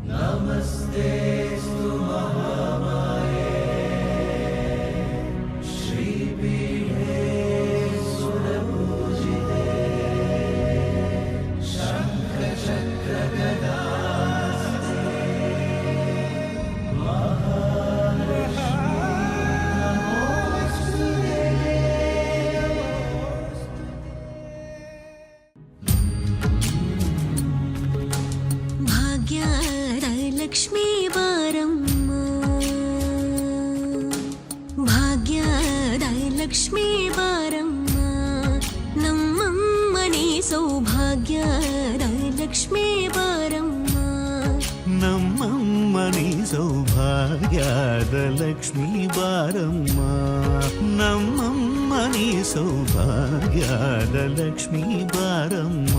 नमस्तेऽस्तु महामाये श्रीपीठे सुरपूजिते शङ्खचक्रगदास्ते ಭಾಗ್ಯದ ಲಕ್ಷ್ಮೀ ಬಾರಮ್ಮ, ಭಾಗ್ಯದ ಲಕ್ಷ್ಮೀ ಬಾರಮ್ಮ, ನಮ್ಮಮ್ಮನಿ ಸೌಭಾಗ್ಯದ ಲಕ್ಷ್ಮೀ ಬಾರಮ್ಮ, ನಮ್ಮಮ್ಮನಿ ಸೌಭಾಗ್ಯದ ಲಕ್ಷ್ಮೀ ಬಾರಮ್ಮ, ನಮ್ಮಮ್ಮನಿ ಸೌಭಾಗ್ಯದ ಲಕ್ಷ್ಮೀ ಬಾರಮ್ಮ,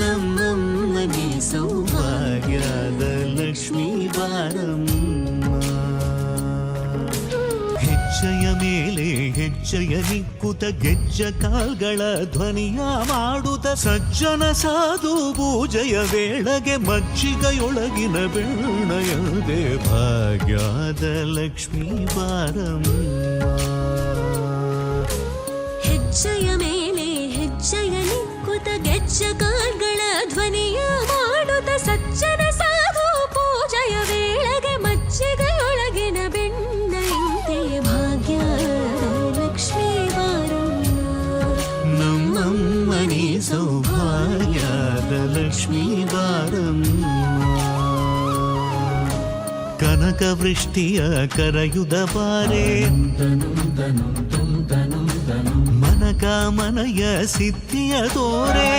ನಮ್ಮಮ್ಮನಿ ಸೌಭಾಗ್ಯದ ಲಕ್ಷ್ಮೀ ಬಾರಮ್ಮ. ಹೆಜ್ಜೆಯ ಮೇಲೆ ಹೆಜ್ಜೆಯ ನಿಕ್ಕುತ ಗೆಜ್ಜ ಕಾಲ್ಗಳ ಧ್ವನಿಯ ಮಾಡುತ್ತ ಸಜ್ಜನ ಸಾಧು ಪೂಜೆಯ ವೇಳೆಗೆ ಮಜ್ಜಿಗೆಯೊಳಗಿನ ಬೆಣ್ಣಯದೆ ಭಾಗ್ಯದ ಲಕ್ಷ್ಮೀ ಬಾರಮ್ಮ. ಹೆಜ್ಜೆಯ ಮೇಲೆ ಹೆಜ್ಜೆಯ ನಿಕ್ಕುತ ಗೆಜ್ಜ ಕಾಲ್ಗಳ ಧ್ವನಿಯ ಮಾಡುತ್ತ ಸಜ್ಜನ ಸಾಧು ಪೂಜೆಯ ವೇಳೆಗೆ ಮಜ್ಜಿಗೆಯೊಳಗಿನ ಬೆಣ್ಣೆಯಂತೆ ಭಾಗ್ಯದ ಲಕ್ಷ್ಮೀ ಬಾರಮ್ಮ, ನಮ್ಮಮ್ಮನಿ ಸೌಭಾಗ್ಯದ ಲಕ್ಷ್ಮೀ ಬಾರಮ್ಮ. ಕನಕ ವೃಷ್ಟಿಯ ಕರೆಯುದ ಬಾರೆ ಮನಕಾಮನೆಯ ಸಿದ್ಧಿಯ ತೋರೆ,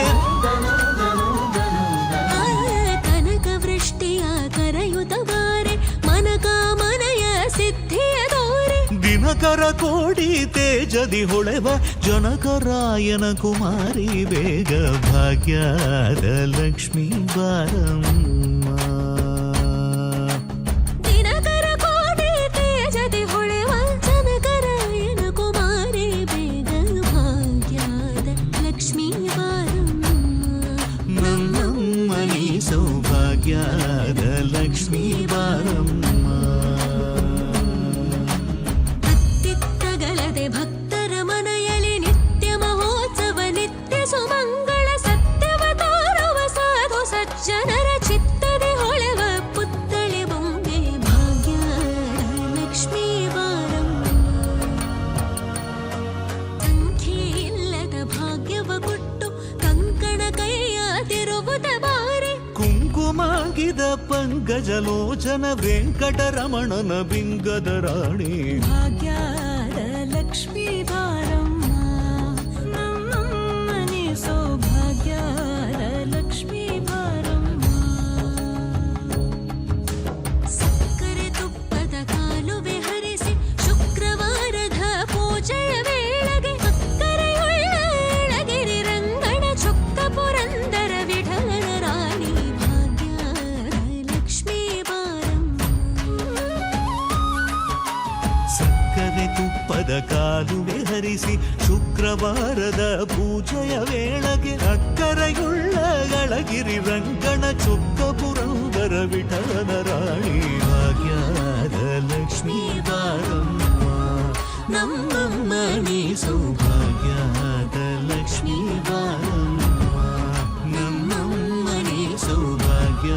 ಕನಕ ವೃಷ್ಟಿಯ ಕರೆಯುತ್ತ ಬಾರೆ ಮನಕಾಮನೆಯ ಸಿದ್ಧಿಯ ತೋರೆ, ದಿನಕರ ಕೋಡಿ ತೇಜದಿ ಹೊಳೆವ ಜನಕರಾಯನ ಕುಮಾರಿ ಬೇಗ ಭಾಗ್ಯದ ಲಕ್ಷ್ಮೀ ಬಾರಮ್ಮ. ದಿನಕರ ಕೋಟಿ ತೇಜದಿ ಹೊಳೆವ ಜನಕರಾಯನ ಕುಮಾರಿ ಬೇಗ ಭಾಗ್ಯದ ಲಕ್ಷ್ಮೀ ಬಾರಮ್ಮ, ನಮ್ಮಮ್ಮನಿ ಸೌಭಾಗ್ಯದ ಲಕ್ಷ್ಮೀ ಬಾರಮ್ಮ. ಅತ್ತಿತ್ತಗಲದೆ ಭಕ್ತರ ಮನೆಯಲ್ಲಿ ನಿತ್ಯ ಮಹೋತ್ಸವ ನಿತ್ಯ ಸುಮಂಗಳ ಸತ್ಯವ ತೋರುವ ಸಾಧು ಸಜ್ಜನರ ಚಿತ್ತದೆ ಹೊಳೆವ ಪುತ್ಥಳಿ ಬೊಂಬೆ ಭಾಗ್ಯದ ಲಕ್ಷ್ಮೀ ಬಾರಮ್ಮ. ಸಂಖ್ಯೆ ಇಲ್ಲದ ಭಾಗ್ಯವ ಕೊಟ್ಟು ಕಂಕಣ ಕೈಯ ತಿರುವುದ ಬಾರೆ, ಕುಂಕುಮಾಗಿದ ಪಂಕಜಲೋಚನ ವೆಂಕಟರಮಣನ ಬಿಂಗದ ರಾಣಿ ಭಾಗ್ಯದ ಲಕ್ಷ್ಮೀ ಬಾರಮ್ಮ, ನಮ್ಮಮ್ಮನಿ ಸೌಭಾಗ್ಯದ ಲಕ್ಷ್ಮೀ ಬಾರಮ್ಮ. ಸಕ್ಕರೆ ತುಪ್ಪದ ಕಾಲುವೆ ಹರಿಸಿ ಶುಕ್ರವಾರದ ಪೂಜೆಯ ವೇಳೆಗೆ ಅಕ್ಕರೆಯುಳ್ಳ ಏಳಗಿರಿ ರಂಗಣ ಚೊಕ್ಕ ಪುರಂದರ ವಿಠಲನ ರಾಣಿ ಭಾಗ್ಯದ ಲಕ್ಷ್ಮೀ ಬಾರಮ್ಮ. ಸಕ್ಕರೆ ತುಪ್ಪದ ಕಾಲುವೆ ಹರಿಸಿ ಶುಕ್ರವಾರದ ಪೂಜೆಯ ವೇಳೆಗೆ ಅಕ್ಕರೆಯುಳ್ಳ ಗಳಗಿರಿ ರಂಗಣ ಚೊಕ್ಕ ಪುರಂದರ ವಿಠಲನ ರಾಣಿ ಭಾಗ್ಯದ ಲಕ್ಷ್ಮೀ ಬಾರಮ್ಮ, ನಮ್ಮಮ್ಮನಿ ಸೌಭಾಗ್ಯದ ಲಕ್ಷ್ಮೀ ಬಾರಮ್ಮ, ನಮ್ಮಮ್ಮನಿ ಸೌಭಾಗ್ಯ